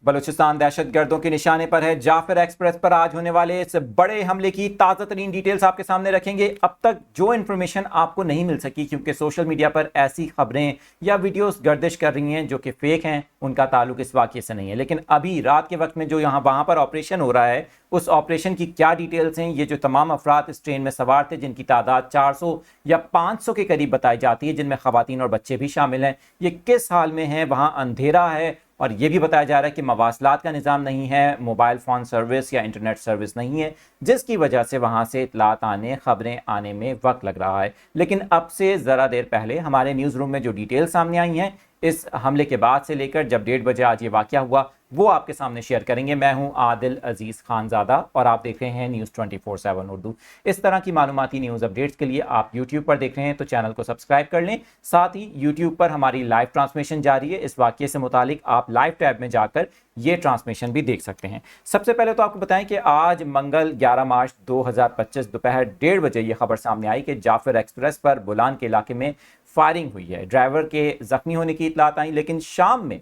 बलूचिस्तान दहशतगर्दों के निशाने पर है। जाफर एक्सप्रेस पर आज होने वाले इस बड़े हमले की ताज़ा तरीन डिटेल्स आपके सामने रखेंगे। अब तक जो इन्फॉर्मेशन आपको नहीं मिल सकी क्योंकि सोशल मीडिया पर ऐसी खबरें या वीडियोस गर्दिश कर रही हैं जो कि फेक हैं, उनका ताल्लुक इस वाक़ये से नहीं है। लेकिन अभी रात के वक्त में जो वहाँ पर ऑपरेशन हो रहा है, उस ऑपरेशन की क्या डिटेल्स हैं, ये जो तमाम अफराद इस ट्रेन में सवार थे जिनकी तादाद 400 या 500 के करीब बताई जाती है, जिनमें खवातीन और बच्चे भी शामिल हैं, ये किस हाल में हैं, वहाँ अंधेरा है और यह भी बताया जा रहा है कि मवासलात का निज़ाम नहीं है, मोबाइल फ़ोन सर्विस या इंटरनेट सर्विस नहीं है, जिसकी वजह से वहाँ से इतलात आने, खबरें आने में वक्त लग रहा है। लेकिन अब से ज़रा देर पहले हमारे न्यूज़ रूम में जो डिटेल सामने आई हैं इस हमले के बाद से लेकर जब 1:30 बजे आज ये वाक़या हुआ, वो आपके सामने शेयर करेंगे। मैं हूं आदिल अजीज़ खानज़ादा और आप देख रहे हैं न्यूज़ 24/7 उर्दू। इस तरह की मालूमाती न्यूज़ अपडेट्स के लिए आप यूट्यूब पर देख रहे हैं तो चैनल को सब्सक्राइब कर लें। साथ ही यूट्यूब पर हमारी लाइव ट्रांसमिशन जारी है। इस वाक़ये से मुतालिक आप लाइव टैब में जाकर ये ट्रांसमिशन भी देख सकते हैं। सबसे पहले तो आपको बताएं कि आज मंगल 11 मार्च 2025 दोपहर 1:30 बजे ये खबर सामने आई कि जाफर एक्सप्रेस पर बोलान के इलाके में फायरिंग हुई है। ड्राइवर के जख्मी होने की इतलात आई, लेकिन शाम में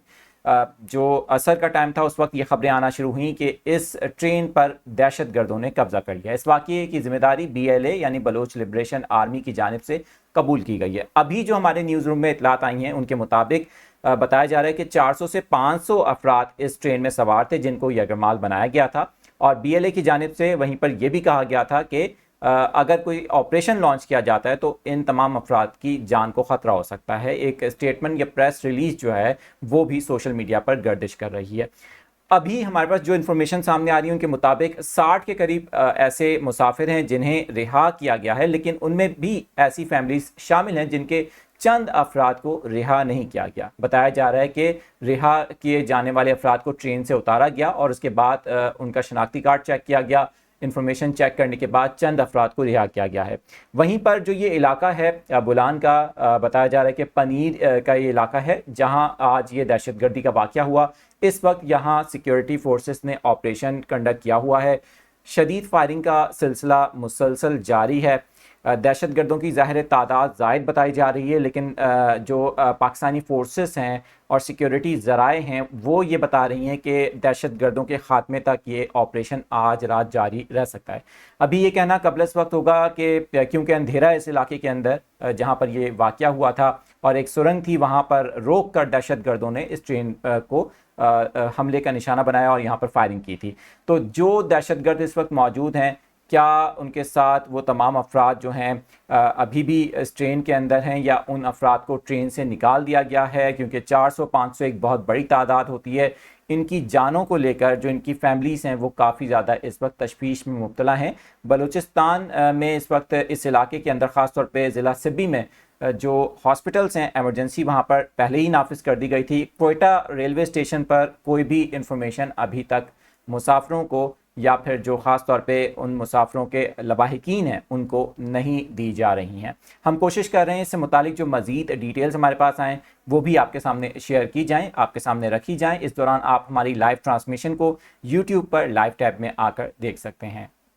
जो असर का टाइम था उस वक्त ये खबरें आना शुरू हुई कि इस ट्रेन पर दहशतगर्दों ने कब्जा कर लिया। इस वाक़ये की जिम्मेदारी BLA यानी बलोच लिबरेशन आर्मी की जानिब से कबूल की गई है। अभी जो हमारे न्यूज़ रूम में इतलात आई हैं उनके मुताबिक बताया जा रहा है कि 400 से 500 अफराद इस ट्रेन में सवार थे जिनको यरगमाल बनाया गया था और BLA की जानिब से वहीं पर यह भी कहा गया था कि अगर कोई ऑपरेशन लॉन्च किया जाता है तो इन तमाम अफराद की जान को ख़तरा हो सकता है। एक स्टेटमेंट या प्रेस रिलीज जो है वो भी सोशल मीडिया पर गर्दिश कर रही है। अभी हमारे पास जो इन्फॉर्मेशन सामने आ रही है उनके मुताबिक 60 के करीब ऐसे मुसाफिर हैं जिन्हें रिहा किया गया है, लेकिन उनमें भी ऐसी फैमिलीज शामिल हैं जिनके चंद अफराद को रिहा नहीं किया गया। बताया जा रहा है कि रिहा किए जाने वाले अफराद को ट्रेन से उतारा गया और उसके बाद उनका शनाख्ती कार्ड चेक किया गया। इंफॉर्मेशन चेक करने के बाद चंद अफराद को रिहा किया गया है। वहीं पर जो ये इलाका है बोलान का, बताया जा रहा है कि पनीर का ये इलाका है जहां आज ये दहशतगर्दी का वाक़या हुआ। इस वक्त यहाँ सिक्योरिटी फोर्सेस ने ऑपरेशन कंडक्ट किया हुआ है। शदीद फायरिंग का सिलसिला मुसलसल जारी है। दहशतगर्दों की ज़ाहिर तादाद ज़ायद बताई जा रही है, लेकिन जो पाकिस्तानी फोर्सेस हैं और सिक्योरिटी ज़राए हैं वो ये बता रही हैं कि दहशतगर्दों के ख़ात्मे तक ये ऑपरेशन आज रात जारी रह सकता है। अभी ये कहना कबल इस वक्त होगा कि क्योंकि अंधेरा है इस इलाके के अंदर जहाँ पर ये वाक़या हुआ था और एक सुरंग थी, वहाँ पर रोक कर दहशतगर्दों ने इस ट्रेन को हमले का निशाना बनाया और यहाँ पर फायरिंग की थी। तो जो दहशतगर्द इस वक्त मौजूद हैं, क्या उनके साथ वो तमाम अफराद जो हैं अभी भी इस ट्रेन के अंदर हैं या उन अफराद को ट्रेन से निकाल दिया गया है? क्योंकि 400-500 एक बहुत बड़ी तादाद होती है। इनकी जानों को लेकर जो इनकी फैमिलीज़ हैं वो काफ़ी ज़्यादा इस वक्त तशवीश में मुब्तला हैं। बलूचिस्तान में इस वक्त इस इलाके के अंदर ख़ास तौर पे ज़िला सिब्बी में जो हॉस्पिटल्स हैं एमरजेंसी वहाँ पर पहले ही नाफिज कर दी गई थी। क्वेटा रेलवे स्टेशन पर कोई भी इंफॉर्मेशन अभी तक मुसाफिरों को या फिर जो ख़ास तौर पे उन मुसाफिरों के लवाहिकीन हैं उनको नहीं दी जा रही हैं। हम कोशिश कर रहे हैं इससे मुतालिक जो मज़ीद डिटेल्स हमारे पास आएँ वो भी आपके सामने शेयर की जाएं, आपके सामने रखी जाएं। इस दौरान आप हमारी लाइव ट्रांसमिशन को यूट्यूब पर लाइव टैब में आकर देख सकते हैं।